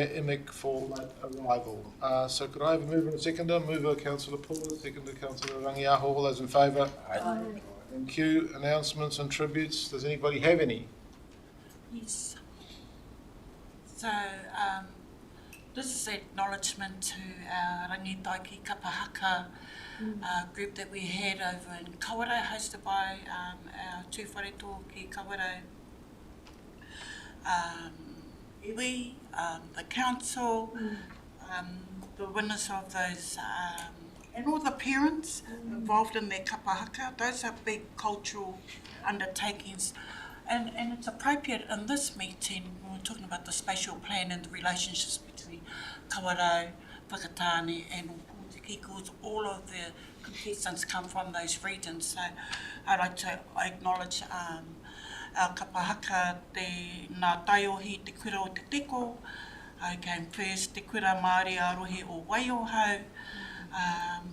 Imic for late arrival. So could I have a mover and a seconder? Mover, Councillor Paula, seconder, Councillor Rangiaho. All those in favour? Aye. Thank you. Announcements and tributes. Does anybody have any? Yes. So, this is acknowledgement to our Rangitaiki Kapahaka group that we had over in Kawerau, hosted by our tūwhareto ki Kawerau. Iwi, the council, the winners of those, and all the parents involved in their kapahaka. Those are big cultural undertakings. And it's appropriate in this meeting when we're talking about the spatial plan and the relationships between Kawerau, Whakatane and Pōtiki, because all of the contestants come from those regions. So I'd like to acknowledge our kapahaka, nā taiohi te kura o te teko. I came first, te kura Māori arohi o Waiohau,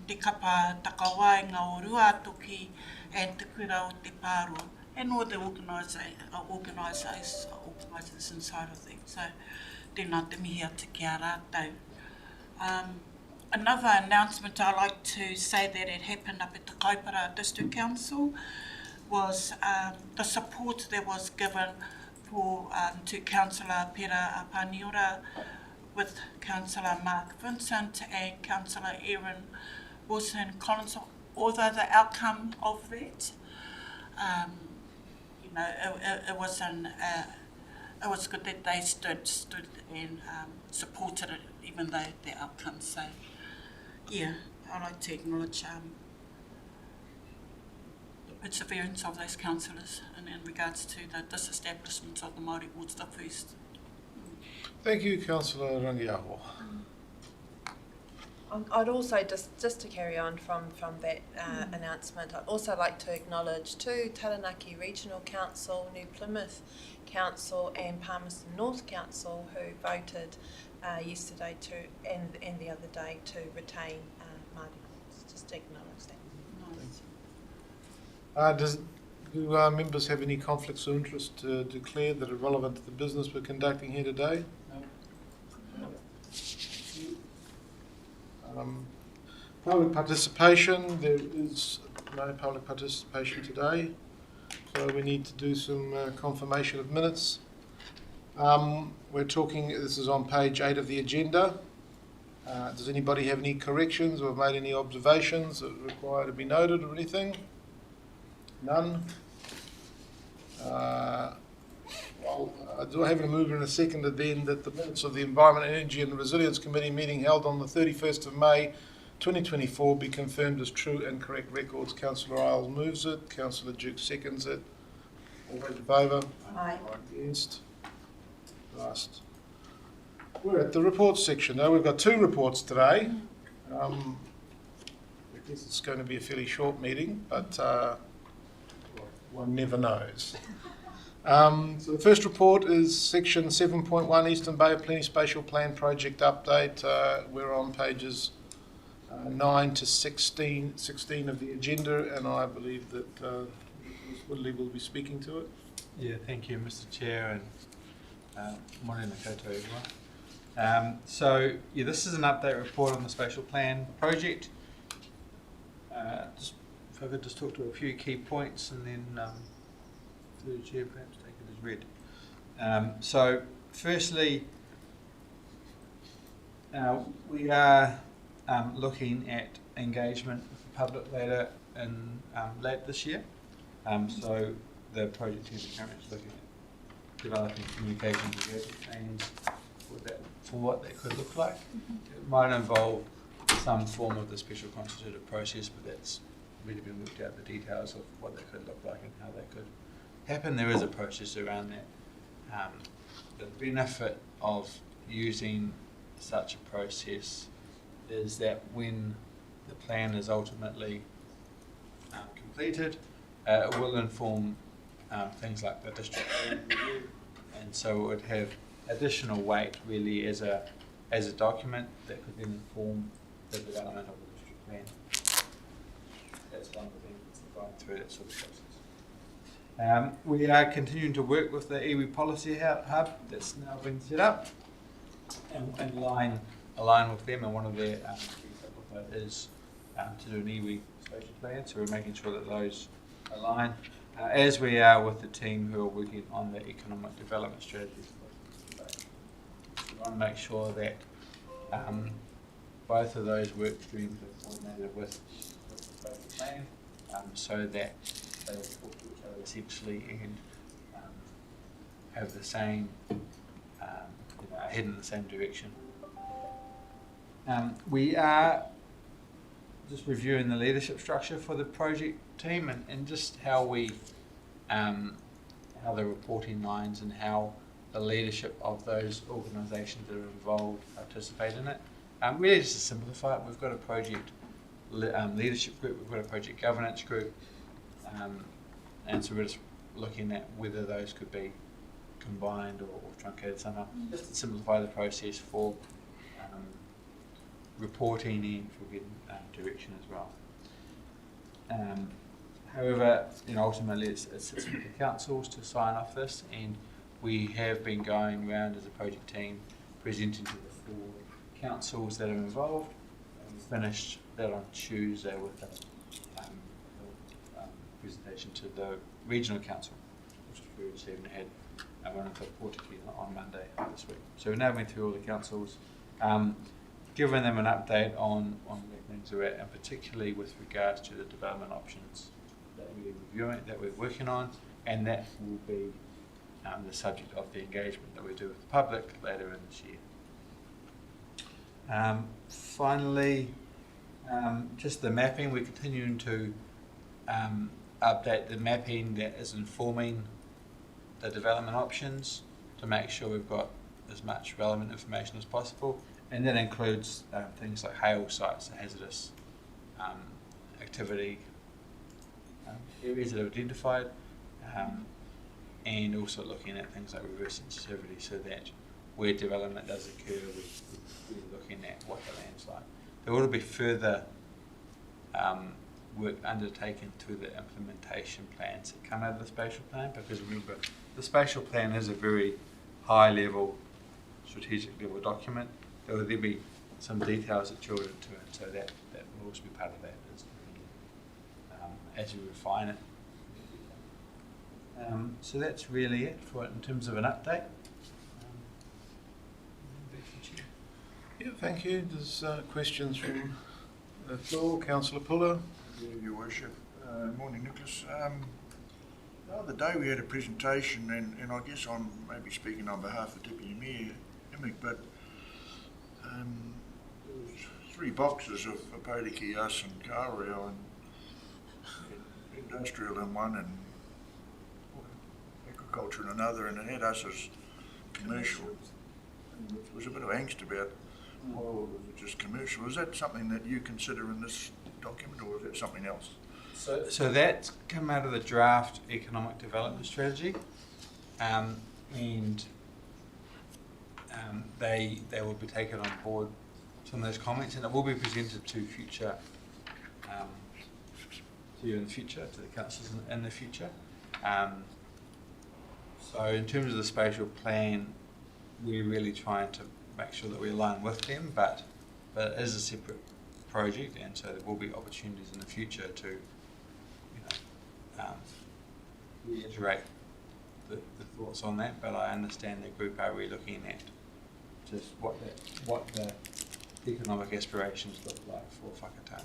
te kapa takawai ngā o Ruatoki, and te kura o te Pāro, and all the organisers inside of them. So, tēnā te mihi atu ki a rātou. Another announcement I'd like to say that it happened up at the Kaipara District Council was the support that was given for to Councillor Pera Apaniora with Councillor Mark Vincent and Councillor Erin Wilson-Collins. Although the outcome of that, it was good that they stood and supported it, even though the outcome. So, yeah, I'd like to acknowledge perseverance of those councillors and in regards to the disestablishment of the Māori wards the first. Thank you, Councillor Rangiaho. I'd also, just to carry on from that announcement, I'd also like to acknowledge too Taranaki Regional Council, New Plymouth Council and Palmerston North Council who voted yesterday and the other day to retain Māori wards. Just to acknowledge that. Do members have any conflicts of interest to declare that are relevant to the business we're conducting here today? No. Public participation, there is no public participation today, so we need to do some confirmation of minutes. We're talking, this is on page 8 of the agenda. Does anybody have any corrections or made any observations that require to be noted or anything? None. Do I have a mover and a seconder then that the minutes of the Environment, Energy and Resilience Committee meeting held on the 31st of May 2024 be confirmed as true and correct records? Councillor Isles moves it, Councillor Duke seconds it. All those in favour? Aye. Against? Last. We're at the reports section now. We've got 2 reports today. I guess it's going to be a fairly short meeting, but one never knows. So the first report is section 7.1 Eastern Bay of Plenty Spatial Plan Project Update. We're on pages 9 to 16 of the agenda, and I believe that Ms. Woodley will be speaking to it. Yeah, thank you, Mr. Chair, and morena koutou everyone. So, yeah, this is an update report on the spatial plan project. If I could just talk to a few key points and then through the chair perhaps take it as read. So firstly, we are looking at engagement with the public later in late this year. So the project team is currently looking at developing communications plans for what that could look like. It might involve some form of the special constitutive process, but that's really been worked out, the details of what that could look like and how that could happen. There is a process around that. The benefit of using such a process is that when the plan is ultimately completed, it will inform things like the district plan review, and so it would have additional weight really as a document that could then inform the development of the district plan. That's one of the things that's going through that sort of process. We are continuing to work with the iwi Policy Hub that's now been set up. and align with them, and one of their key is to do an iwi spatial plan, so we're making sure that those align, as we are with the team who are working on the economic development strategies. We want to make sure that both of those work streams are coordinated with the spatial plan, so that they will talk to each other essentially and have the same, head in the same direction. We are just reviewing the leadership structure for the project team and just how we, how the reporting lines and how the leadership of those organisations that are involved participate in it. Really just to simplify it, we've got a project leadership group, we've got a project governance group, and so we're just looking at whether those could be combined or truncated somehow, just to simplify the process for reporting and for getting direction as well. However, ultimately it's with the councils to sign off this, and we have been going around as a project team presenting to the 4 councils that are involved, and we finished that on Tuesday with a presentation to the regional council, which we received and had one of the Portuguese on Monday this week. So we're now going through all the councils, giving them an update on where things are at, and particularly with regards to the development options that we're reviewing, that we're working on, and that will be the subject of the engagement that we do with the public later in this year. Finally, just the mapping. We're continuing to update the mapping that is informing the development options to make sure we've got as much relevant information as possible, and that includes things like hail sites, hazardous activity areas that are identified, and also looking at things like reverse sensitivity, so that where development does occur, we're looking at what the land's like. There will be further work undertaken to the implementation plans that come out of the spatial plan, because remember, the spatial plan is a very high level, strategic level document. There will be some details that children to it, so that will also be part of that as we refine it. So that's really it for it in terms of an update. Yeah, thank you. There's questions from the floor. Councillor Puller. Yeah, Your Worship. Morning, Nicholas. The other day we had a presentation, and I guess I'm maybe speaking on behalf of Deputy Mayor Emmick, but there was 3 boxes of Apodiki, us and Kaureo, and industrial in one and agriculture in another, and it had us as commercial. And there was a bit of angst about, well, was it just commercial? Is that something that you consider in this document, or is that something else? So that's come out of the draft economic development strategy, and they will be taken on board, some of those comments, and it will be presented to future to you in the future, to the councils in the future. So in terms of the spatial plan, we're really trying to make sure that we align with them, but it is a separate project, and so there will be opportunities in the future to reiterate the thoughts on that. But I understand the group are really looking at just what the economic aspirations look like for Whakatane.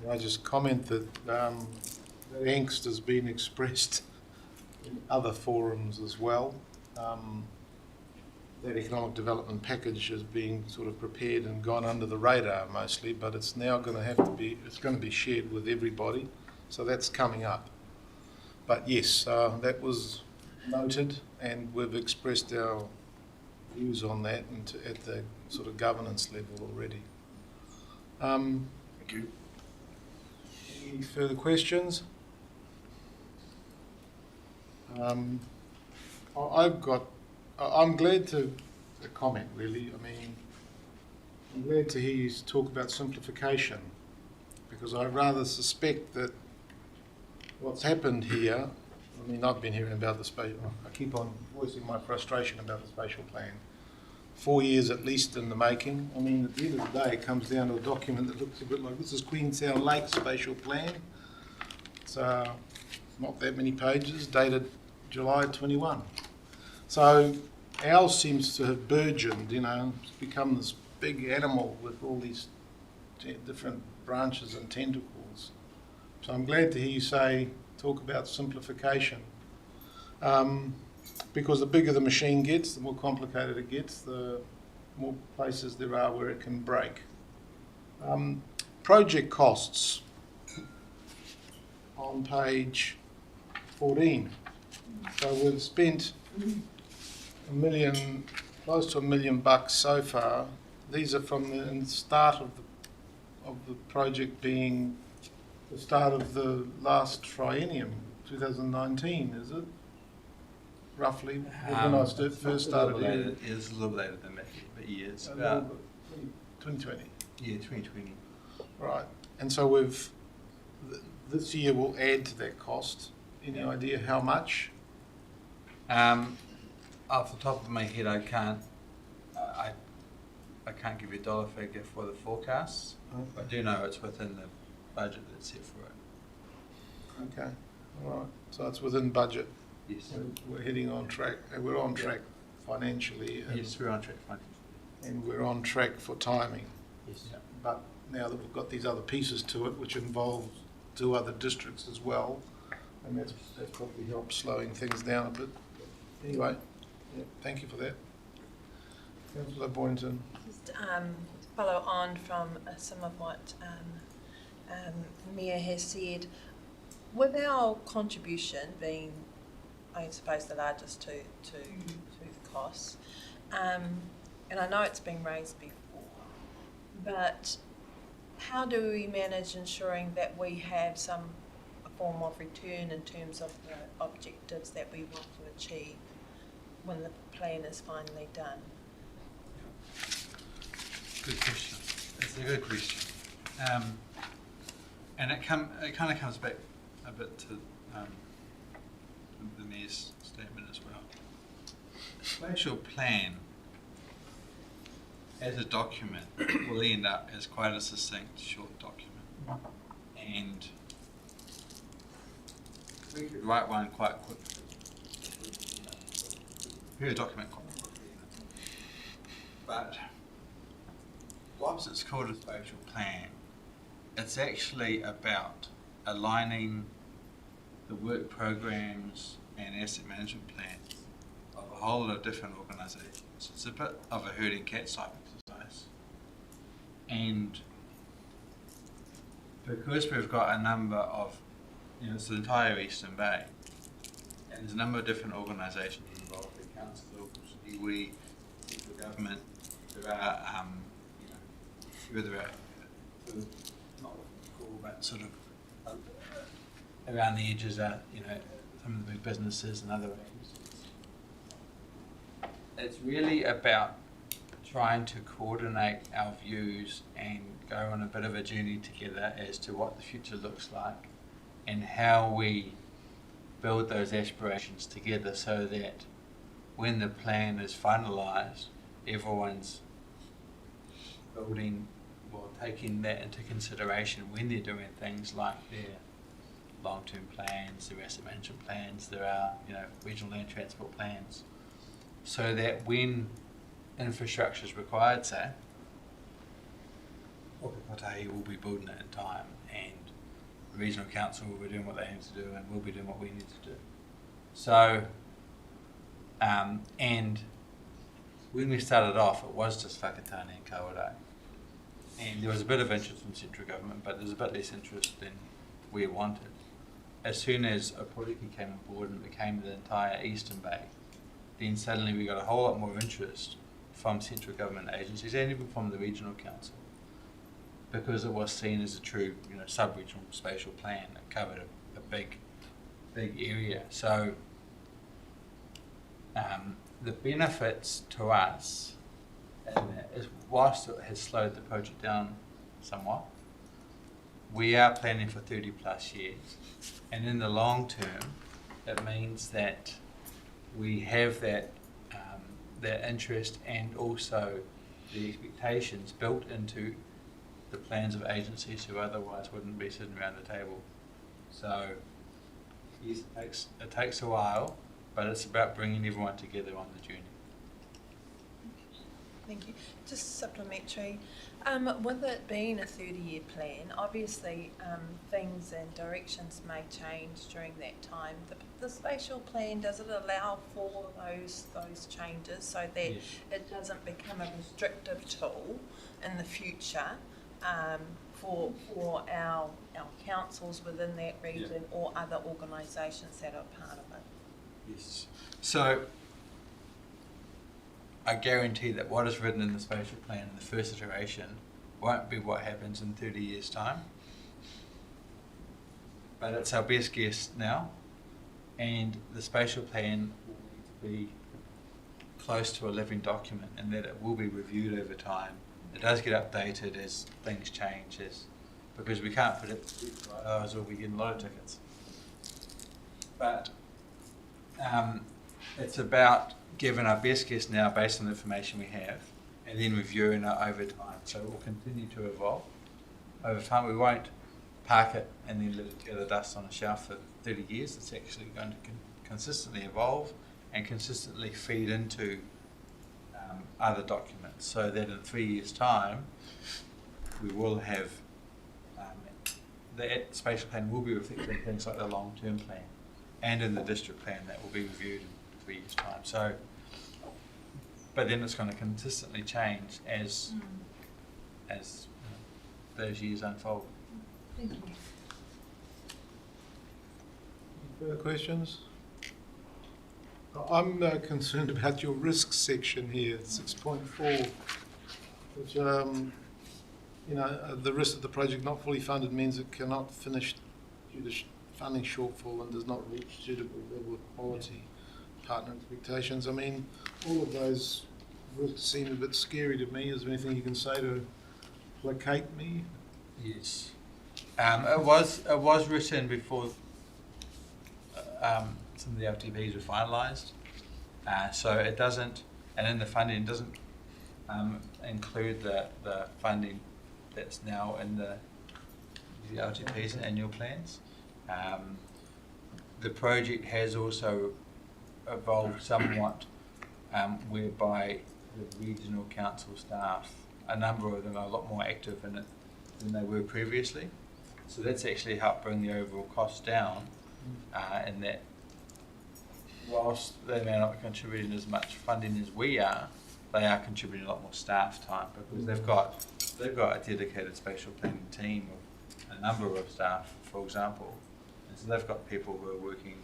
Can I just comment that that angst has been expressed in other forums as well. That economic development package is being sort of prepared and gone under the radar mostly, but it's now going to have to be, it's going to be shared with everybody, so that's coming up. But yes, that was noted, and we've expressed our views on that and at the sort of governance level already. Thank you. Any further questions? I'm glad to comment, really. I mean, I'm glad to hear you talk about simplification, because I rather suspect that what's happened here, I mean, I've been hearing about the spatial, I keep on voicing my frustration about the spatial plan, 4 years at least in the making. I mean, at the end of the day, it comes down to a document that looks a bit like this is Queenstown Lake Spatial Plan. It's not that many pages, dated July 21. So ours seems to have burgeoned, you know, it's become this big animal with all these different branches and tentacles. So I'm glad to hear you talk about simplification. Because the bigger the machine gets, the more complicated it gets, the more places there are where it can break. Project costs on page 14. So we've spent close to $1 million so far. These are from the start of the project being the start of the last triennium, 2019, is it? Roughly, when I first started here. It is a little later than that, but yeah, it's A about little bit, 2020. yeah 2020. Right, and so this year will add to that cost. Any idea how much? Off the top of my head, I can't. I can't give you a dollar figure for the forecasts. I do know it's within the budget that's set for it. Okay, all right. So it's within budget. Yes. And we're heading on track. And we're on track financially. And, Yes, we're on track financially. and we're on track for timing. Yes. But now that we've got these other pieces to it, which involve 2 other districts as well, and that's probably helped slowing things down a bit. Anyway, yeah, thank you for that. Councillor Boynton. Just follow on from some of what Mia has said. With our contribution being, I suppose, the largest to the costs, and I know it's been raised before, but how do we manage ensuring that we have a form of return in terms of the objectives that we want to achieve when the plan is finally done? Good question. It's a good question, and it kind of comes back a bit to the Mayor's statement as well. Spatial plan as a document will end up as quite a succinct, short document, and we could write one quite quickly. Prepare a document quite quickly, but whilst it's called a spatial plan, it's actually about aligning the work programs and asset management plans of a whole lot of different organisations. It's a bit of a herding cats type exercise. And because we've got a number of, it's the entire Eastern Bay, and there's a number of different organisations involved, the council, iwi, central government, there are, further out, not what you call, but sort of around the edges are, some of the big businesses and other agencies. It's really about trying to coordinate our views and go on a bit of a journey together as to what the future looks like and how we build those aspirations together so that when the plan is finalised, everyone's taking that into consideration when they're doing things like their long-term plans, their asset management plans, there are regional land transport plans, so that when infrastructure is required, say, Okapatahi will be building it in time, and the regional council will be doing what they need to do, and we'll be doing what we need to do. So, and when we started off, it was just Whakatane and Kawerau. And there was a bit of interest from central government, but there was a bit less interest than we wanted. As soon as Oporiki came on board and became the entire Eastern Bay, then suddenly we got a whole lot more interest from central government agencies and even from the regional council, because it was seen as a true, sub-regional spatial plan that covered a big area. So the benefits to us is, whilst it has slowed the project down somewhat, we are planning for 30 plus years, and in the long term it means that we have that their interest and also the expectations built into the plans of agencies who otherwise wouldn't be sitting around the table. So yes, it takes a while, but it's about bringing everyone together on the journey. Thank you. Just supplementary, with it being a 30-year plan, obviously things and directions may change during that time. The spatial plan, does it allow for those changes so that Yes. it doesn't become a restrictive tool in the future for our councils within that region or other organisations that are part of it? Yes. So I guarantee that what is written in the spatial plan in the first iteration won't be what happens in 30 years' time. But it's our best guess now. And the spatial plan will need to be close to a living document in that it will be reviewed over time. It does get updated as things change, because we can't predict hours or we get a lot of tickets. But it's about giving our best guess now based on the information we have and then reviewing it over time. So it will continue to evolve over time. We won't park it and then let it gather dust on a shelf for 30 years. It's actually going to consistently evolve and consistently feed into other documents, so that in 3 years' time we will have the spatial plan will be reflecting things like the long-term plan and in the district plan that will be reviewed in 3 years' time. So, but then it's going to consistently change as those years unfold. Thank you. Further questions? I'm concerned about your risk section here, 6.4, which, the risk of the project not fully funded means it cannot finish due to funding shortfall and does not reach suitable level of quality, partner expectations. I mean, all of those risks seem a bit scary to me. Is there anything you can say to placate me? Yes. It was written before some of the LTPs were finalised, so it doesn't, and in the funding it doesn't include the funding that's now in the LTPs and annual plans. The project has also evolved somewhat, whereby the regional council staff, a number of them are a lot more active in it than they were previously. So that's actually helped bring the overall cost down, in that whilst they may not be contributing as much funding as we are, they are contributing a lot more staff time because they've got a dedicated spatial planning team of a number of staff, for example. And so they've got people who are working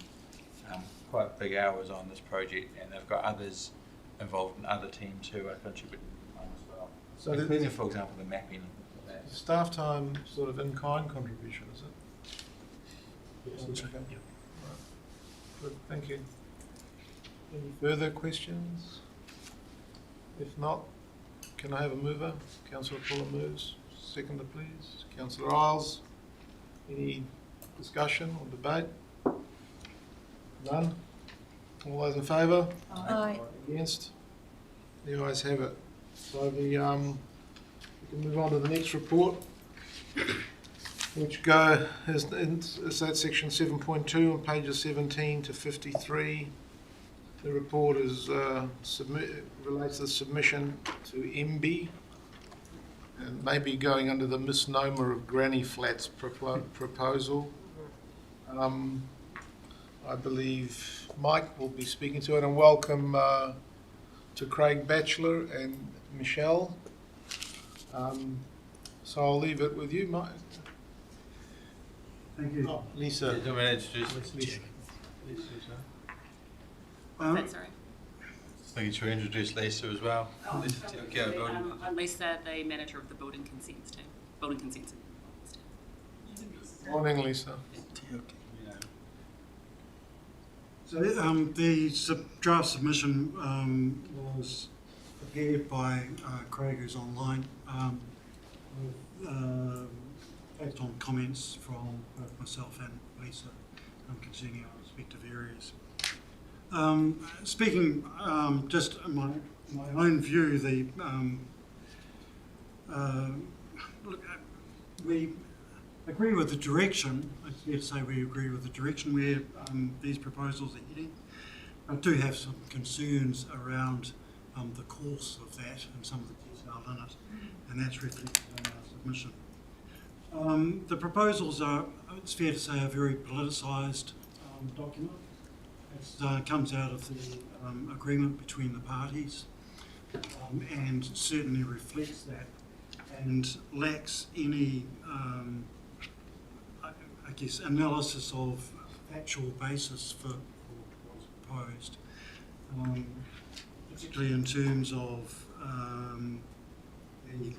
quite big hours on this project, and they've got others involved in other teams who are contributing time as well. So including, for example, the mapping. Staff time sort of in-kind contribution, is it? Yes. Okay. Right. Good, thank you. Any further questions? If not, can I have a mover? Councillor Fuller moves. Seconder, please. Councillor Isles. Any discussion or debate? None? All those in favour? Aye. Against? The ayes have it. So we can move on to the next report, which is that section 7.2 on pages 17 to 53. The report is relates to the submission to MBIE, and maybe going under the misnomer of Granny Flats proposal. I believe Mike will be speaking to it, and welcome to Craig Batchelor and Michelle. So I'll leave it with you, Mike. Thank you. Oh, Lisa. Do you want to introduce Lisa. Lisa. Sorry. I think you should introduce Lisa as well. Lisa, okay, building. I'm Lisa, the manager of the building consents team. Building consents team. Morning, Lisa. So the draft submission was prepared by Craig, who's online, based on comments from both myself and Lisa concerning our respective areas. Speaking just my own view, look, we agree with the direction. It's fair to say we agree with the direction where these proposals are heading. I do have some concerns around the course of that and some of the detail in it, and that's reflected in our submission. The proposals are, it's fair to say, a very politicised document. It comes out of the agreement between the parties and certainly reflects that and lacks any, I guess, analysis of factual basis for what's proposed, particularly in terms of the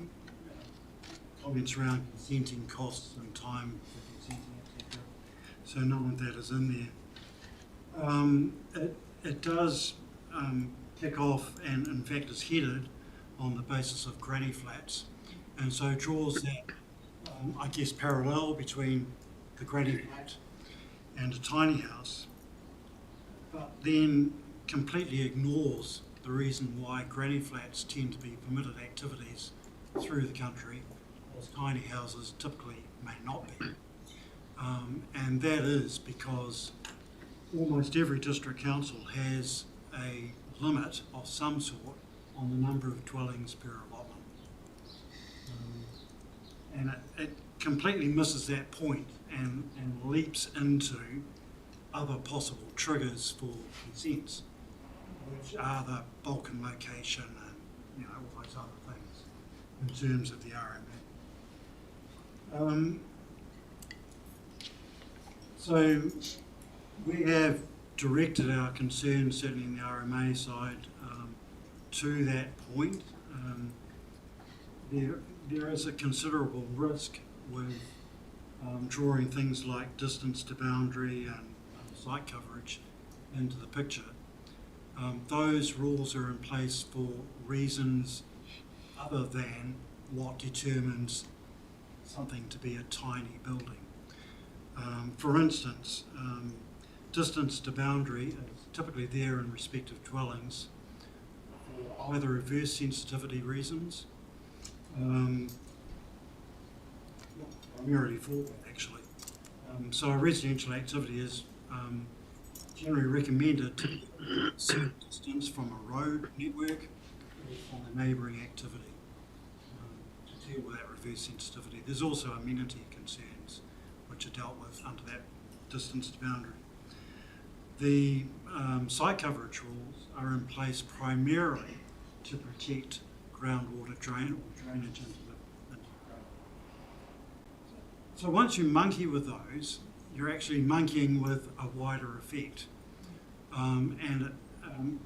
comments around consenting costs and time for consenting, etc. So none of that is in there. It does kick off and in fact is headed on the basis of granny flats, and so draws that, I guess, parallel between the granny flat and a tiny house, but then completely ignores the reason why granny flats tend to be permitted activities through the country, whilst tiny houses typically may not be. And that is because almost every district council has a limit of some sort on the number of dwellings per allotment. And it completely misses that point and leaps into other possible triggers for consents, which are the bulk and location and all those other things in terms of the RMA. So we have directed our concerns, certainly in the RMA side, to that point. There is a considerable risk with drawing things like distance to boundary and site coverage into the picture. Those rules are in place for reasons other than what determines something to be a tiny building. For instance, distance to boundary is typically there in respect of dwellings for either reverse sensitivity reasons, primarily for that actually. So a residential activity is generally recommended to be a certain distance from a road network or from a neighbouring activity to deal with that reverse sensitivity. There's also amenity concerns which are dealt with under that distance to boundary. The site coverage rules are in place primarily to protect groundwater drainage into the ground. So once you monkey with those, you're actually monkeying with a wider effect.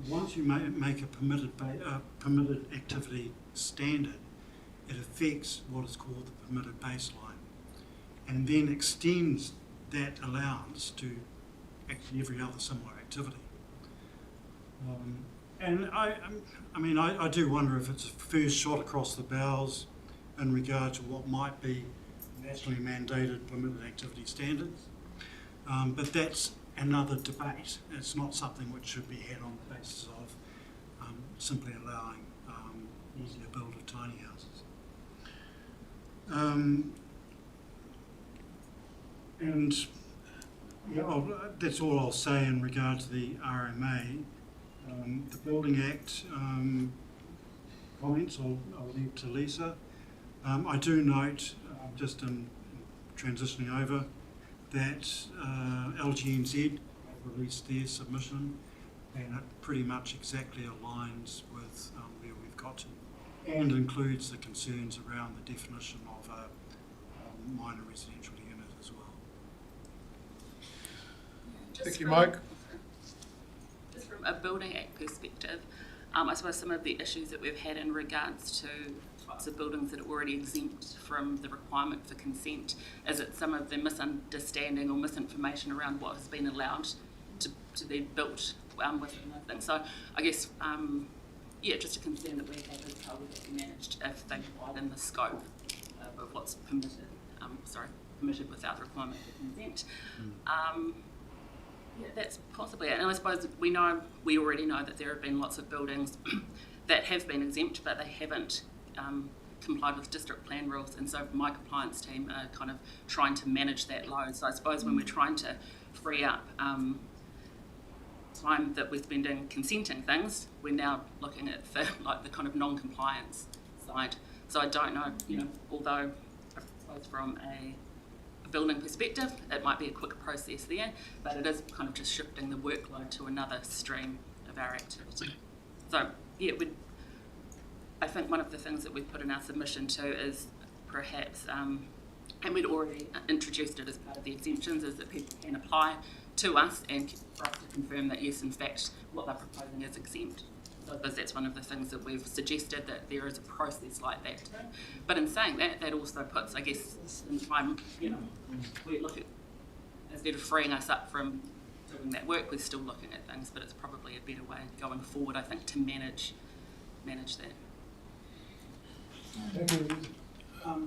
Once you make a permitted activity standard, it affects what is called the permitted baseline, and then extends that allowance to actually every other similar activity. I do wonder if it's a first shot across the bows in regard to what might be nationally mandated permitted activity standards. But that's another debate. It's not something which should be had on the basis of simply allowing easier build of tiny houses. That's all I'll say in regard to the RMA. The Building Act comments I'll leave to Lisa. I do note, just in transitioning over, that LGNZ have released their submission, and it pretty much exactly aligns with where we've got to, and includes the concerns around the definition of a minor residential unit as well. Thank you, Mike. Just from a Building Act perspective, I suppose some of the issues that we've had in regards to types of buildings that are already exempt from the requirement for consent is it some of the misunderstanding or misinformation around what has been allowed to be built within the thing. So I guess, just a concern that we have is how would it be managed if they widen the scope of what's permitted, permitted without requirement for consent. Yeah, that's possibly it. And I suppose we already know that there have been lots of buildings that have been exempt, but they haven't complied with district plan rules. And so my compliance team are kind of trying to manage that load. So I suppose when we're trying to free up time that we're spending consenting things, we're now looking at for like the kind of non-compliance side. So I don't know, although I suppose from a building perspective, it might be a quick process there, but it is kind of just shifting the workload to another stream of our activity. So yeah, I think one of the things that we've put in our submission too is perhaps, and we'd already introduced it as part of the exemptions, is that people can apply to us and for us to confirm that yes, in fact, what they're proposing is exempt. So because that's one of the things that we've suggested, that there is a process like that too. But in saying that, that also puts, I guess, in time, we look at, instead of freeing us up from doing that work, we're still looking at things, but it's probably a better way going forward, I think, to manage that.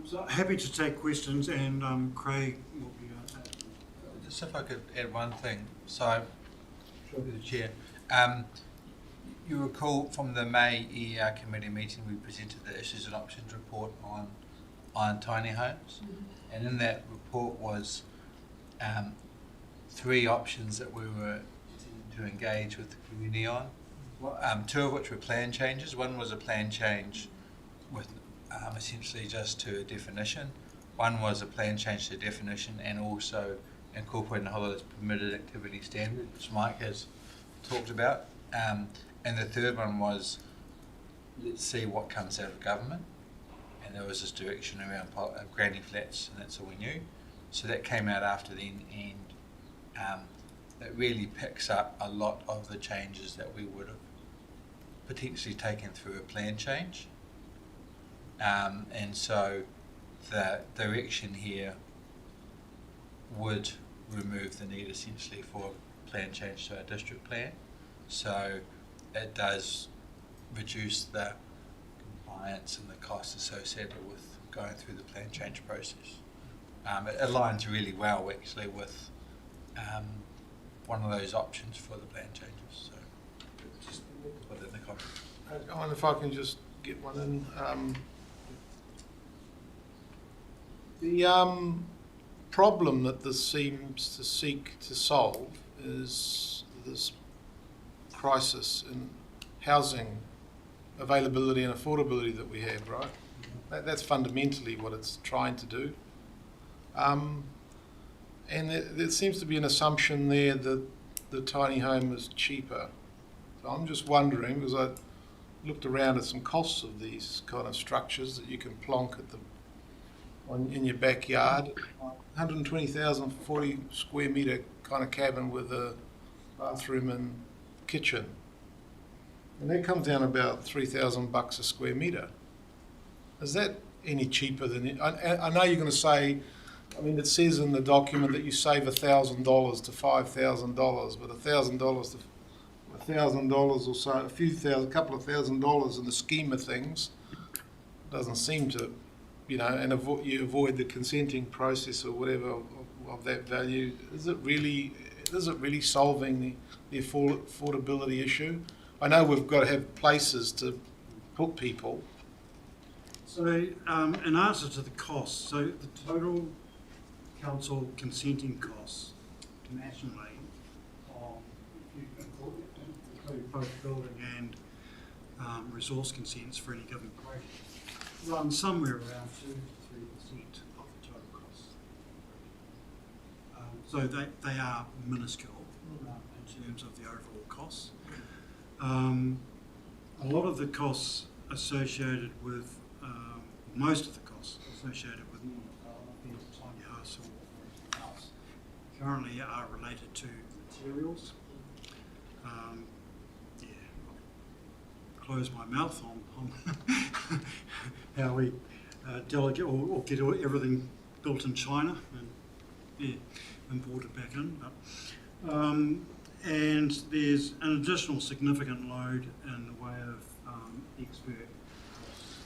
So happy to take questions, and Craig will be Just if I could add one thing, so, through the chair, you recall from the May EER committee meeting we presented the issues and options report on tiny homes, and in that report was 3 options that we were to engage with the community on, 2 of which were plan changes. One was a plan change with essentially just to a definition. One was a plan change to definition and also incorporating the whole of this permitted activity standard, which Mike has talked about. And the third one was, let's see what comes out of government. And there was this direction around granny flats, and that's all we knew. So that came out after then, and it really picks up a lot of the changes that we would have potentially taken through a plan change. And so the direction here would remove the need essentially for a plan change to our district plan. So it does reduce the compliance and the costs associated with going through the plan change process. It aligns really well actually with one of those options for the plan changes. So just put it in the comments. I wonder if I can just get one in. The problem that this seems to seek to solve is this crisis in housing availability and affordability that we have, right? That's fundamentally what it's trying to do. And there seems to be an assumption there that the tiny home is cheaper. So I'm just wondering, because I looked around at some costs of these kind of structures that you can plonk at in your backyard. 120,000 for 40 square metre kind of cabin with a bathroom and kitchen. And that comes down about $3,000 a square metre. Is that any cheaper than it? I know you're going to say, I mean, it says in the document that you save $1,000 to $5,000, but $1,000 to $1,000 or so, a couple of $1,000s in the scheme of things doesn't seem to, and you avoid the consenting process or whatever of that value. Is it really solving the affordability issue? I know we've got to have places to put people. So, in answer to the costs, so the total council consenting costs nationally, if you include both building and resource consents for any given project, run somewhere around 2 to 3% of the total costs. So they are minuscule in terms of the overall costs. A lot of the costs associated with, most of the costs associated with being a tiny house or anything else currently are related to materials. Close my mouth on how we delegate or get everything built in China and imported back in. And there's an additional significant load in the way of expert costs.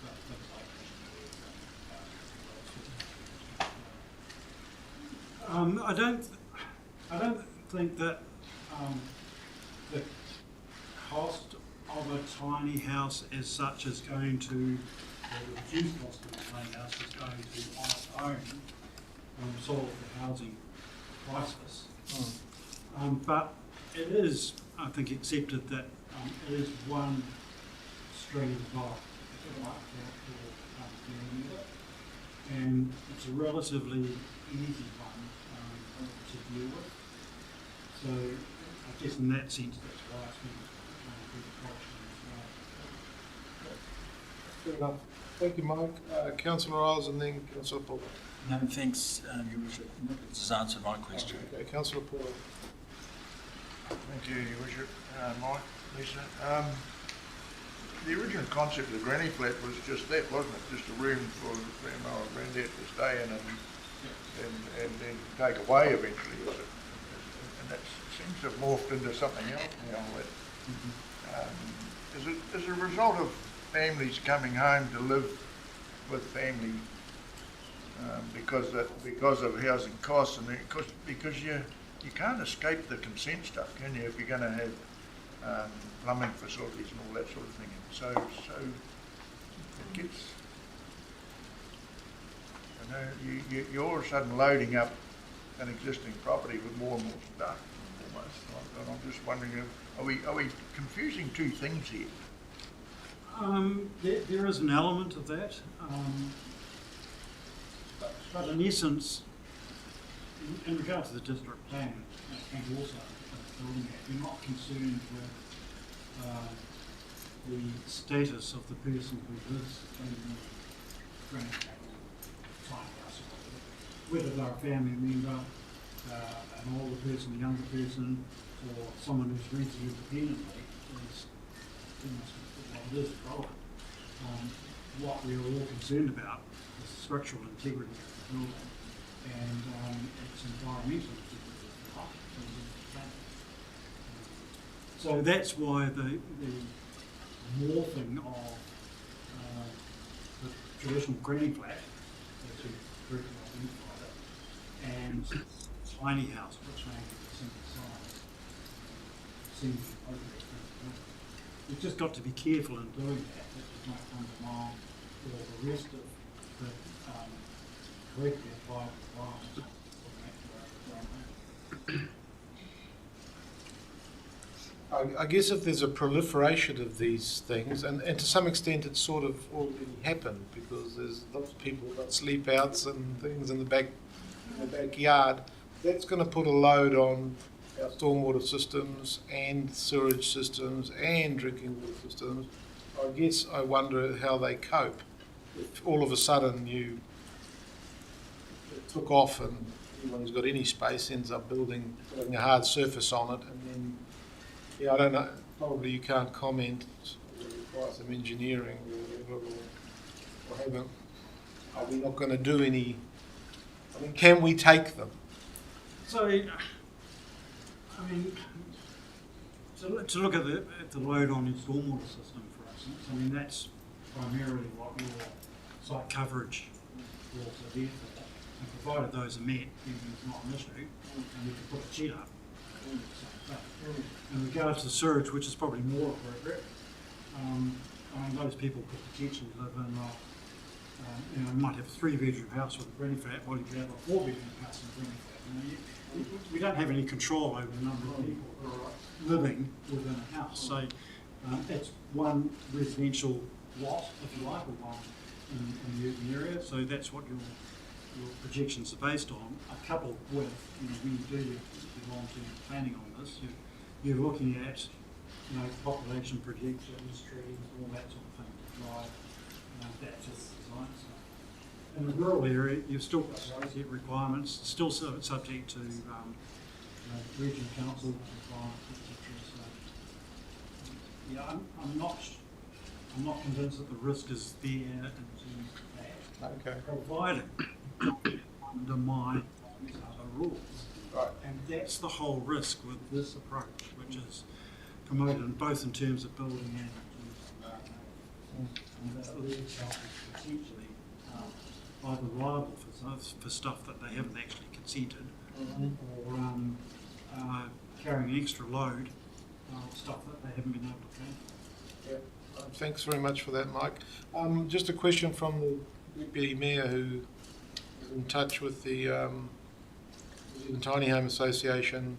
I don't think that the cost of a tiny house as such is going to, or the reduced cost of a tiny house is going to on its own solve the housing crisis. But it is, I think, accepted that it is one string of life, if you like, for dealing with it. And it's a relatively easy one to deal with. So I guess in that sense, that's why it's been good question as well. Fair enough. Thank you, Mike. Councillor Isles and then Councillor Paul. No, thanks, Your Worship. This has answered my question. Okay, Councillor Paul. Thank you, Your Worship. Mike, Lisa. The original concept of the granny flat was just that, wasn't it? Just a room for grandma or granddad to stay in and then take away eventually, was it? And that seems to have morphed into something else now. As a result of families coming home to live with family because of housing costs and because you can't escape the consent stuff, can you? If you're going to have plumbing facilities and all that sort of thing, so it gets, you're all of a sudden loading up an existing property with more and more stuff almost. And I'm just wondering, are we confusing two things here? There is an element of that, but in essence, in regard to the district plan, and also building that, you're not concerned with the status of the person who lives in the granny flat or tiny house, whether they're a family member, an older person, a younger person, or someone who's renting independently. It is a problem. What we're all concerned about is the structural integrity of the building and its environmental integrity of the plan. So that's why the morphing of the traditional granny flat, as you correctly identified it, and tiny house, which may be a simple size, seems appropriate. You've just got to be careful in doing that you don't undermine all the rest of the correctly applied requirements. I guess if there's a proliferation of these things, and to some extent it's sort of already happened because there's lots of people got sleep outs and things in the backyard, that's going to put a load on our stormwater systems and sewage systems and drinking water systems. I guess I wonder how they cope if all of a sudden you took off and anyone who's got any space ends up putting a hard surface on it, and then, yeah, I don't know, probably you can't comment, it requires some engineering or whatever, or haven't. Are we not going to do any, I mean, can we take them? So, I mean, to look at the load on your stormwater system, for instance, I mean, that's primarily what your site coverage laws are there for. And provided those are met, then it's not an issue, and you can put a shed up. In regards to sewage, which is probably more appropriate, I mean, those people could potentially live in you might have a 3-bedroom house with a granny flat, while you could have a 4-bedroom house and a granny flat. We don't have any control over the number of people who are living within a house. So it's one residential lot, if you like, or one in the urban area. So that's what your projections are based on, coupled with, when you do your long-term planning on this, you're looking at, population projections, trees, all that sort of thing to drive that sort of design. So in the rural area, you've still got road requirements, still subject to regional council requirements, etc. So yeah, I'm not convinced that the risk is there in terms of that. Okay. Provided undermine these other rules. Right. And that's the whole risk with this approach, which is promoted both in terms of building and in terms of and that leaves us potentially either liable for stuff that they haven't actually consented, or carrying extra load of stuff that they haven't been able to plan. Thanks very much for that, Mike. Just a question from the Deputy Mayor who is in touch with the Tiny Home Association.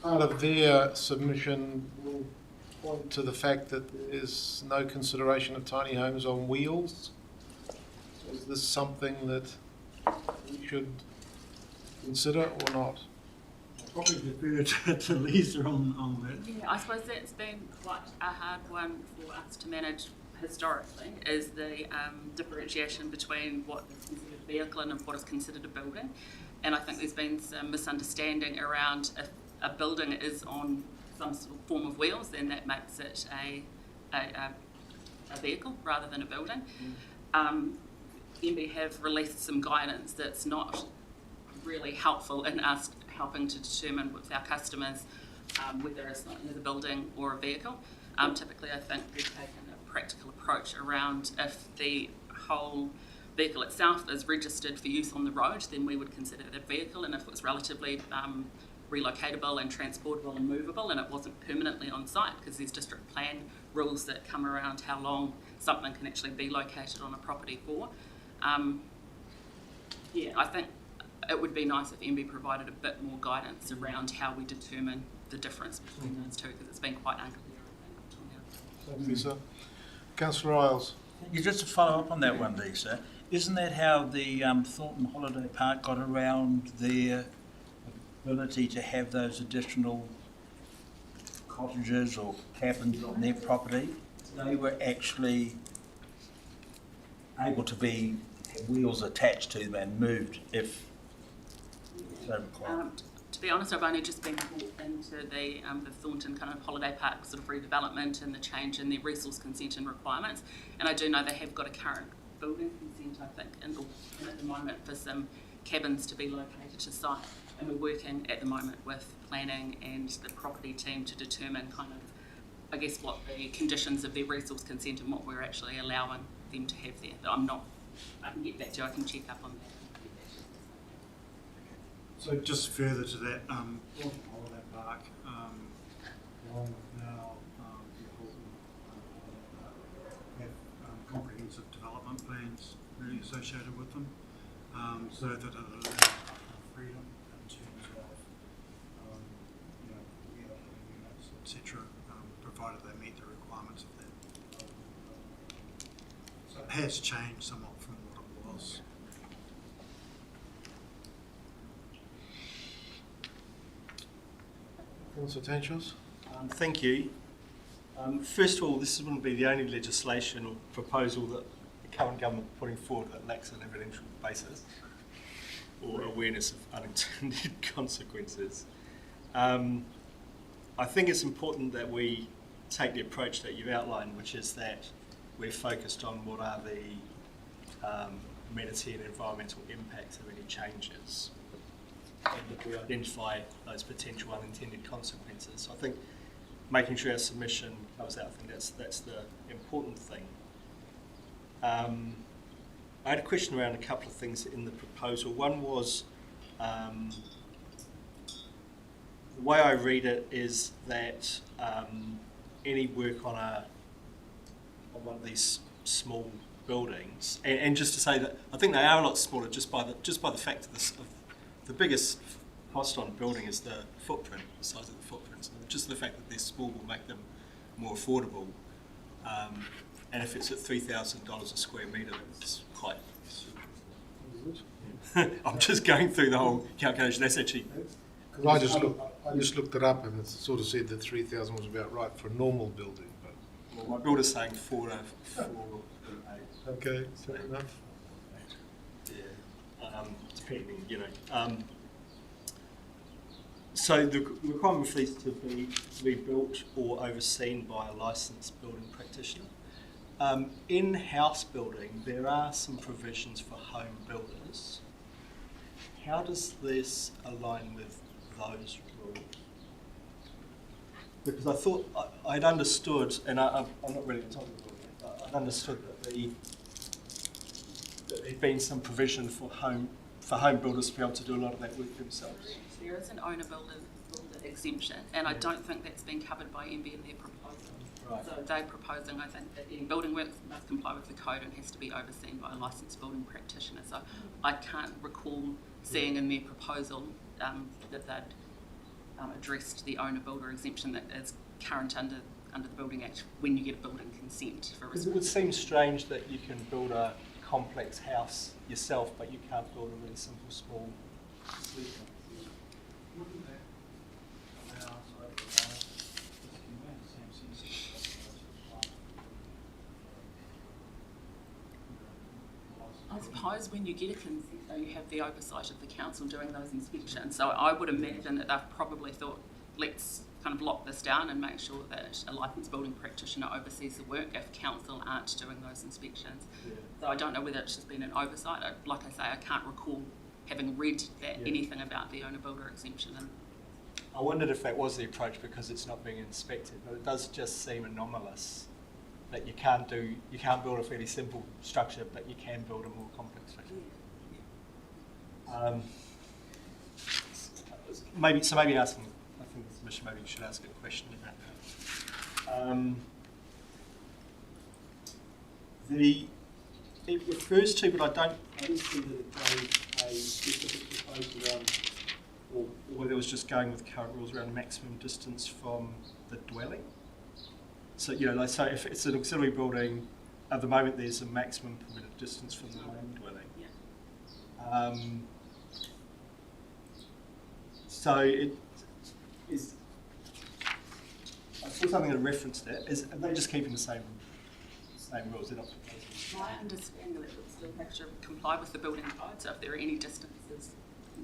Part of their submission will point to the fact that there is no consideration of tiny homes on wheels. So is this something that we should consider or not? I'll probably defer to Lisa on that. Yeah, I suppose that's been quite a hard one for us to manage historically, is the differentiation between what is considered a vehicle and what is considered a building. And I think there's been some misunderstanding around if a building is on some sort of form of wheels, then that makes it a vehicle rather than a building. MBIE have released some guidance that's not really helpful in us helping to determine with our customers whether it's not a building or a vehicle. Typically, I think we've taken a practical approach around if the whole vehicle itself is registered for use on the road, then we would consider it a vehicle, and if it was relatively relocatable and transportable and movable and it wasn't permanently on site, because there's district plan rules that come around how long something can actually be located on a property for. Yeah, I think it would be nice if MB provided a bit more guidance around how we determine the difference between those two, because it's been quite unclear up till now. Thank you, sir. Councillor Isles. Just to follow up on that one, Lisa, isn't that how the Thornton Holiday Park got around their ability to have those additional cottages or cabins on their property? They were actually able to have wheels attached to them and moved if so required. To be honest, I've only just been brought into the Thornton kind of holiday park sort of redevelopment and the change in their resource consent and requirements. And I do know they have got a current building consent, I think, in at the moment for some cabins to be located to site. And we're working at the moment with planning and the property team to determine kind of, I guess, what the conditions of their resource consent and what we're actually allowing them to have there. But I can get back to you, I can check up on that. So just further to that, Thornton Holiday Park, along with now have comprehensive development plans really associated with them, so that it allows freedom in terms of units, etc., provided they meet the requirements of that. So it has changed somewhat from what it was. Councillor Tanchos. Thank you. First of all, this wouldn't be the only legislation or proposal that the current government is putting forward that lacks an evidential basis or awareness of unintended consequences. I think it's important that we take the approach that you've outlined, which is that we're focused on what are the amenity and environmental impacts of any changes, and that we identify those potential unintended consequences. So I think making sure our submission covers out, I think that's the important thing. I had a question around a couple of things in the proposal. One was, the way I read it is that any work on one of these small buildings, and just to say that I think they are a lot smaller just by the fact of the biggest cost on a building is the footprint, the size of the footprint. So just the fact that they're small will make them more affordable. And if it's at $3,000 a square metre, it's quite. I'm just going through the whole calculation. That's actually. Because I just looked it up and it sort of said that 3,000 was about right for a normal building. But Well, my builder's saying 4 to 8. okay, fair enough. Yeah, depending, So the requirement for these to be built or overseen by a licensed building practitioner. In house building, there are some provisions for home builders. How does this align with those rules? Because I thought I'd understood, and I'm not really on top of it, but I'd understood that there'd been some provision for home builders to be able to do a lot of that work themselves. There is an owner builder exemption, and I don't think that's been covered by MB in their proposal. Right. So they're proposing, I think, that any building works must comply with the code and has to be overseen by a licensed building practitioner. So I can't recall seeing in their proposal that they'd addressed the owner builder exemption that is current under the Building Act when you get a building consent for Because it would seem strange that you can build a complex house yourself, but you can't build a really simple, small sleeper. I suppose when you get a consent, though, you have the oversight of the council doing those inspections. So I would imagine that they've probably thought, let's kind of lock this down and make sure that a licensed building practitioner oversees the work if council aren't doing those inspections. Yeah. So I don't know whether it's just been an oversight. Like I say, I can't recall having read that anything about the owner builder exemption. And I wondered if that was the approach because it's not being inspected, but it does just seem anomalous that you can't build a fairly simple structure, but you can build a more complex structure. Maybe asking. I think the Commission maybe should ask a question about that. It refers to, but I didn't see that it gave a specific proposal around, or whether it was just going with current rules around maximum distance from the dwelling. So, like say if it's an auxiliary building, at the moment there's a maximum permitted distance from the main dwelling. yeah. So it is. I saw something that referenced that. Are they just keeping the same rules? They're not proposing. My understanding that it would still have to comply with the building code. So if there are any distances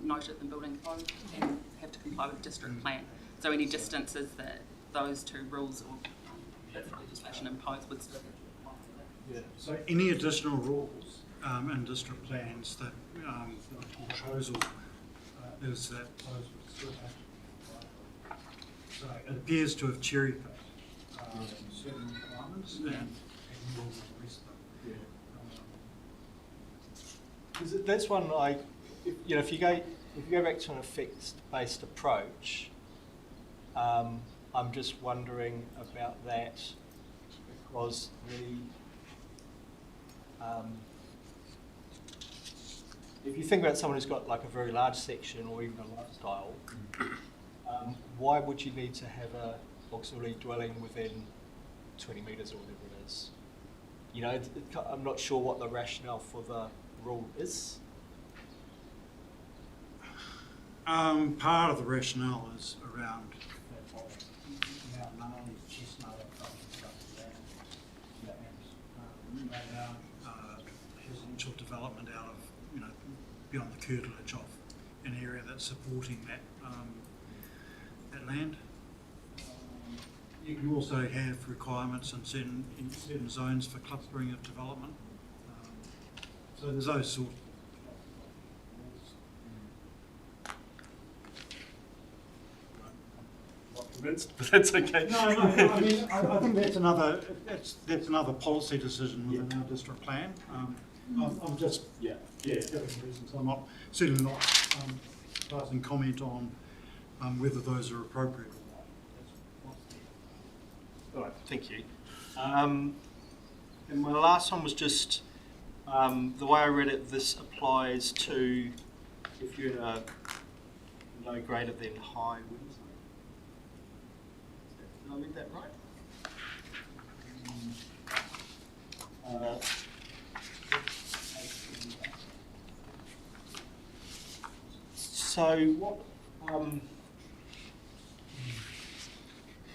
noted in building code, then have to comply with district plan. So any distances that those two rules or legislation imposed would still have to apply to that. Yeah. So any additional rules and district plans that the proposal is that those would still have to apply. So it appears to have cherry-picked certain requirements and ignored the rest of them. Because that's one if you go back to an effects-based approach, I'm just wondering about that because if you think about someone who's got like a very large section or even a lifestyle, why would you need to have a auxiliary dwelling within 20 metres or whatever it is? I'm not sure what the rationale for the rule is. Part of the rationale is around residential development out of beyond the curtilage of an area that's supporting that that land. You can also have requirements in certain zones for clustering of development. So there's those sort of But that's okay. No, I mean, I think that's another policy decision within our district plan. I'm just giving reasons. I'm certainly not passing comment on whether those are appropriate or not. All right, thank you. And my last one was just the way I read it. This applies to if you're in a no greater than high wind zone. Did I read that right? So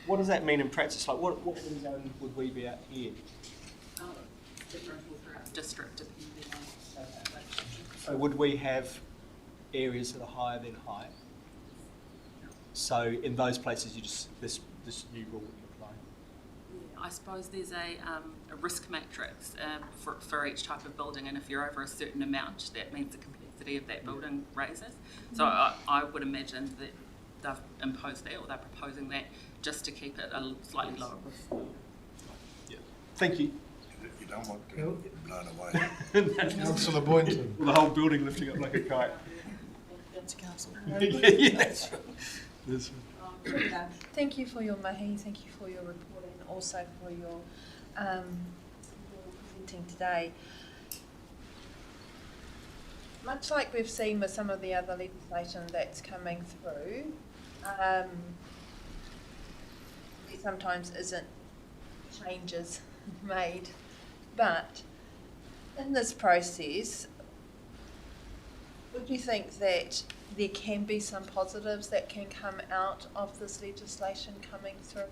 what does that mean in practice? Like what wind zone would we be at here? Different throughout district depending on So would we have areas that are higher than high? So in those places, you just this new rule would apply. Yeah, I suppose there's a risk matrix for each type of building, and if you're over a certain amount, that means the complexity of that building raises. So I would imagine that they've imposed that, or they're proposing that, just to keep it a slightly lower risk. Yeah. Thank you. You don't want to get blown away. Councillor Boynton. The whole building lifting up like a kite. Emergency Council. Yeah, that's right. That's right. Thank you for your mahi, thank you for your report and also for your presenting today. Much like we've seen with some of the other legislation that's coming through, there sometimes isn't changes made, but in this process, would you think that there can be some positives that can come out of this legislation coming through?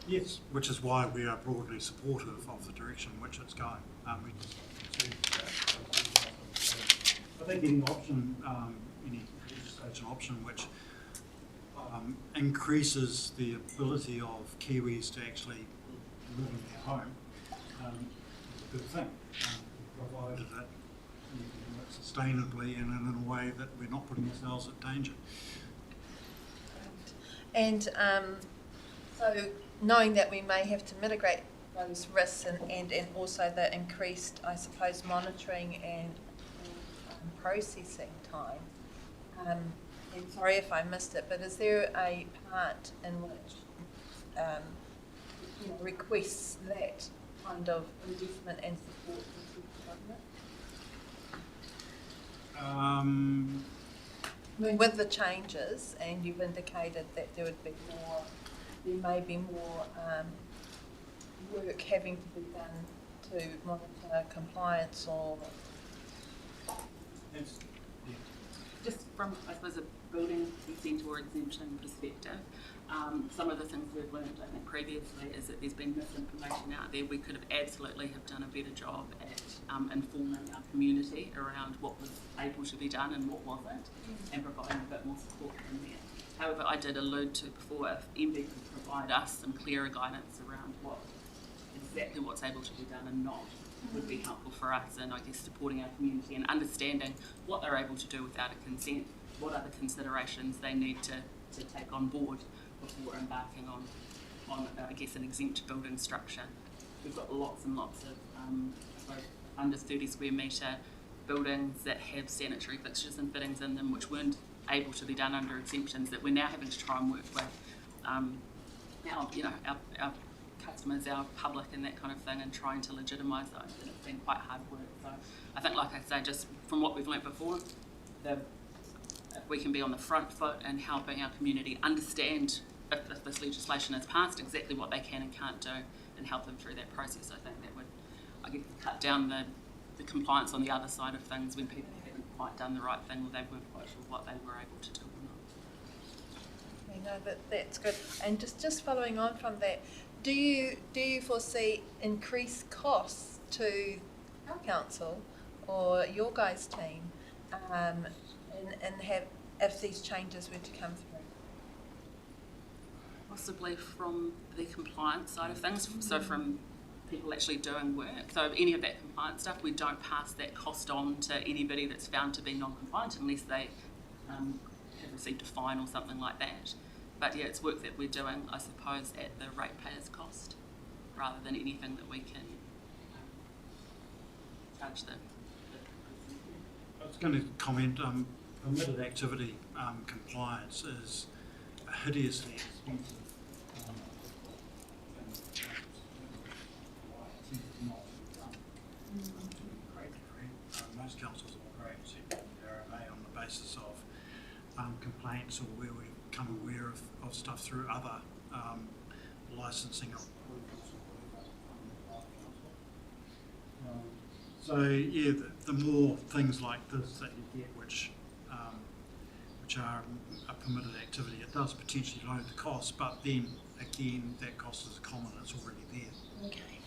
Yes, which is why we are broadly supportive of the direction in which it's going. We I think any option, any legislation option which increases the ability of Kiwis to actually live in their home is a good thing, provided that we can do it sustainably and in a way that we're not putting ourselves at danger. And so knowing that we may have to mitigate those risks and also the increased, I suppose, monitoring and processing time. And sorry if I missed it, but is there a part in which requests that kind of investment and support from the government? I mean, with the changes, and you've indicated that there may be more work having to be done to monitor compliance or. Just from, I suppose, a building consent or exemption perspective, some of the things we've learned, I think, previously is that there's been misinformation out there. We could have absolutely have done a better job at informing our community around what was able to be done and what wasn't, and providing a bit more support from there. However, I did allude to before, if MB could provide us some clearer guidance around exactly what's able to be done and not, would be helpful for us in, I guess, supporting our community and understanding what they're able to do without a consent, what other considerations they need to take on board before embarking on I guess, an exempt building structure. We've got lots and lots of I suppose, under 30 square metre buildings that have sanitary fixtures and fittings in them which weren't able to be done under exemptions that we're now having to try and work with our customers, our public and that kind of thing, and trying to legitimise those, and it's been quite hard work. So I think, like I say, just from what we've learnt before, if we can be on the front foot and helping our community understand if this legislation is passed, exactly what they can and can't do, and help them through that process, I think that would, I guess, cut down the compliance on the other side of things when people haven't quite done the right thing or they weren't quite sure what they were able to do or not. Okay, no, that's good. And just following on from that, do you foresee increased costs to our council or your guys' team, and have if these changes were to come through? Possibly from the compliance side of things, so from people actually doing work. So any of that compliance stuff, we don't pass that cost on to anybody that's found to be non-compliant unless they have received a fine or something like that. But yeah, it's work that we're doing, I suppose, at the ratepayer's cost, rather than anything that we can charge them. I was going to comment, permitted activity compliance is hideously expensive. Most councils operate RMA on the basis of complaints or where we become aware of stuff through other licensing or so yeah, the more things like this that you get which are a permitted activity, it does potentially load the cost, but then again that cost is common, it's already there. Okay.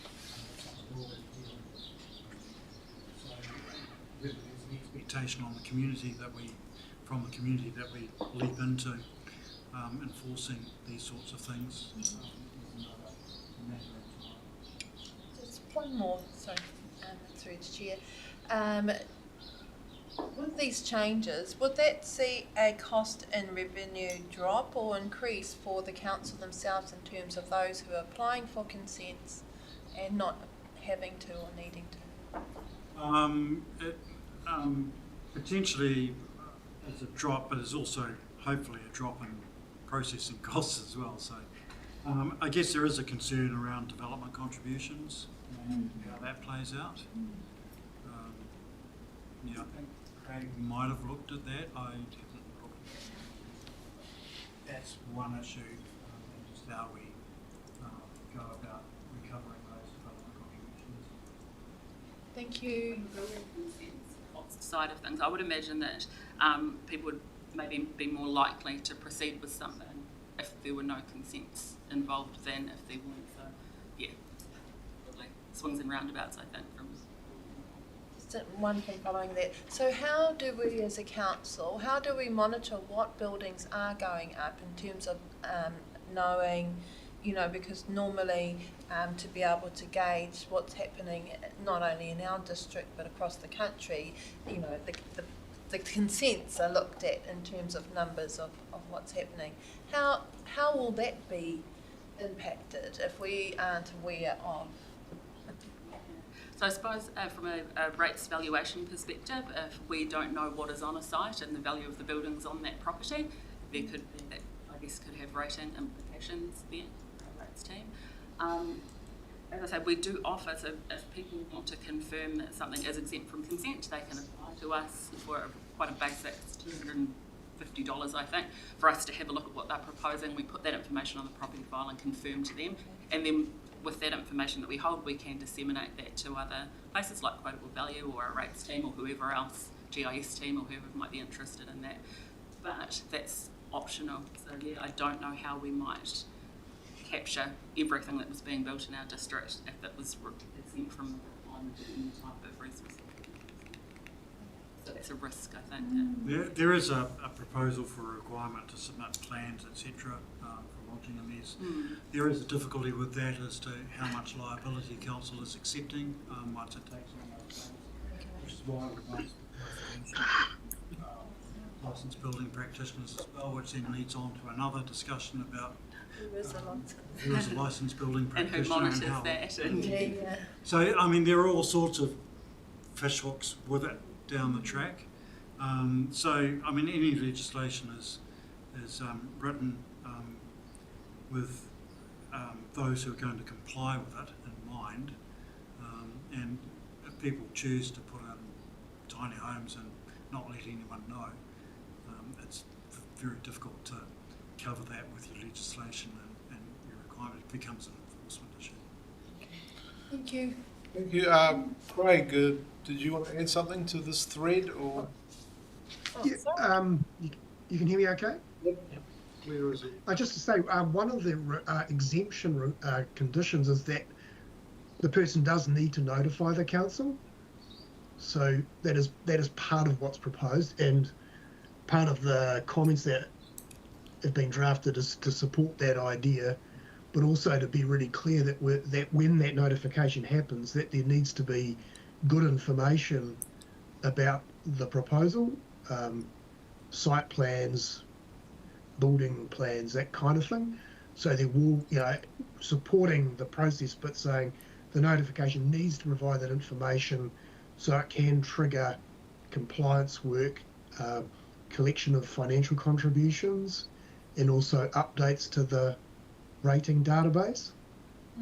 So there's an expectation on the community from the community that we leap into enforcing these sorts of things. Just one more, sorry, through the chair. With these changes, would that see a cost in revenue drop or increase for the council themselves in terms of those who are applying for consents and not having to or needing to? Potentially there's a drop, but there's also hopefully a drop in processing costs as well. So I guess there is a concern around development contributions and how that plays out. Yeah, I think Craig might have looked at that. I haven't looked at that. That's one issue, and just how we go about recovering those development contributions. Thank you. Side of things, I would imagine that people would maybe be more likely to proceed with something if there were no consents involved than if there weren't. So, yeah, probably swings and roundabouts, I think. From Just one thing following that. So how do we as a council, how do we monitor what buildings are going up in terms of knowing, you know, because normally to be able to gauge what's happening not only in our district but across the country, you know, the consents are looked at in terms of numbers of what's happening. How will that be impacted if we aren't aware of? So I suppose from a rates valuation perspective, if we don't know what is on a site and the value of the buildings on that property, there could be that, I guess, could have rating implications there for our rates team. As I say, we do offer, so if people want to confirm that something is exempt from consent, they can apply to us for quite a basic $250, I think, for us to have a look at what they're proposing. We put that information on the property file and confirm to them, and then with that information that we hold, we can disseminate that to other places like Quotable Value or our rates team or whoever else, GIS team or whoever might be interested in that. But that's optional. So yeah, I don't know how we might capture everything that was being built in our district if it was exempt from the requirement of any type of resource. So that's a risk, I think. There is a proposal for a requirement to submit plans, etc. for lodging in these. There is a difficulty with that as to how much liability council is accepting once it takes on those plans, which is why we've asked licensed building practitioners as well, which then leads on to another discussion about who is a licensed building And practitioner who monitors and how. that. And Yeah. So, I mean, there are all sorts of fishhooks with it down the track. So, I mean, any legislation is written with those who are going to comply with it in mind. And if people choose to put in tiny homes and not let anyone know, it's very difficult to cover that with your legislation and your requirement. It becomes an enforcement issue. Thank you. Thank you. Craig, did you want to add something to this thread or? Yeah, you can hear me okay? Yep. Where is it? Just to say, one of the exemption conditions is that the person does need to notify the council. So that is part of what's proposed, and part of the comments that have been drafted is to support that idea, but also to be really clear that when that notification happens, that there needs to be good information about the proposal, site plans, building plans, that kind of thing. So there will, supporting the process, but saying the notification needs to provide that information so it can trigger compliance work, collection of financial contributions, and also updates to the rating database.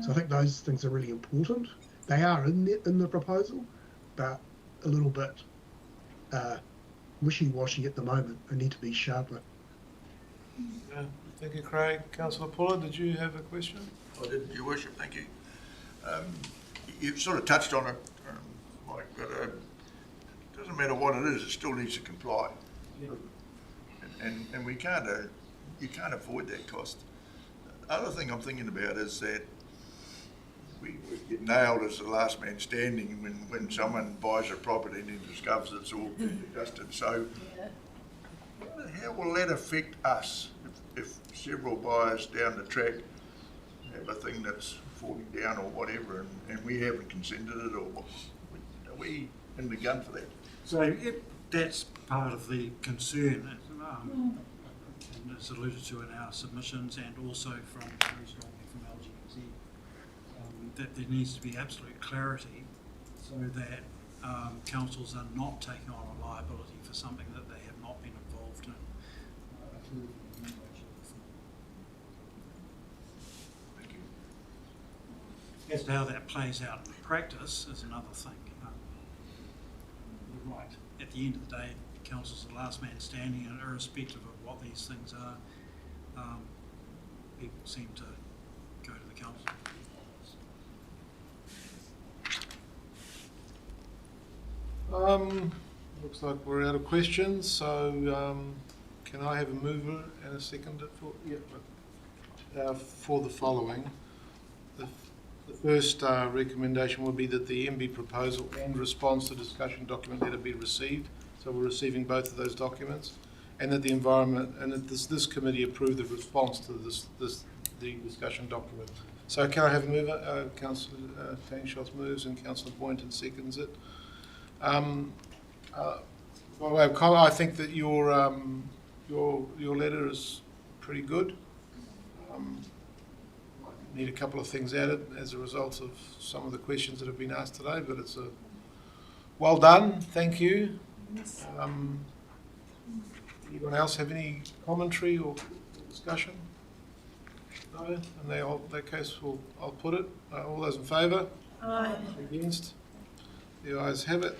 So I think those things are really important. They are in the proposal, but a little bit wishy-washy at the moment. They need to be sharper. Yeah, thank you, Craig. Councillor Puller, did you have a question? I did, Your Worship, thank you. You've sort of touched on it, Mike, but it doesn't matter what it is, it still needs to comply. Yeah. And we can't, you can't avoid that cost. The other thing I'm thinking about is that we get nailed as the last man standing when someone buys a property and then discovers it's all been adjusted. So how will that affect us if several buyers down the track have a thing that's falling down or whatever and we haven't consented it, or are we in the gun for that? So that's part of the concern, and it's alluded to in our submissions and also very strongly from LGZ, that there needs to be absolute clarity so that councils are not taking on a liability for something that they have not been involved involved. Thank you. As to how that plays out in practice is another thing. You're right. At the end of the day, the council's the last man standing, and irrespective of what these things are, people seem to go to the council. Looks like we're out of questions, so can I have a mover and a seconder for the following? The first recommendation would be that the MB proposal and response to discussion document letter be received. So we're receiving both of those documents, and that the environment and that this committee approve the response to the discussion document. So can I have a mover? Councillor Tangshots moves and Councillor Boynton seconds it. By way of comment, I think that your letter is pretty good. Need a couple of things added as a result of some of the questions that have been asked today, but it's well done. Thank you. Anyone else have any commentary or discussion? No? In that case, I'll put it. All those in favour? Aye. Against? The ayes have it.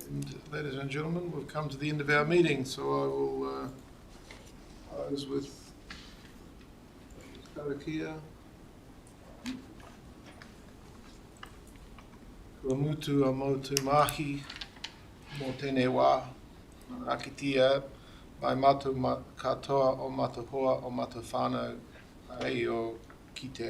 And ladies and gentlemen, we've come to the end of our meeting, so I will close with karakia. Kua mutu a mautu mahi mō tēnei wā. Rakitia mai matu katoa o matu hoa o matu whānau ai o ki te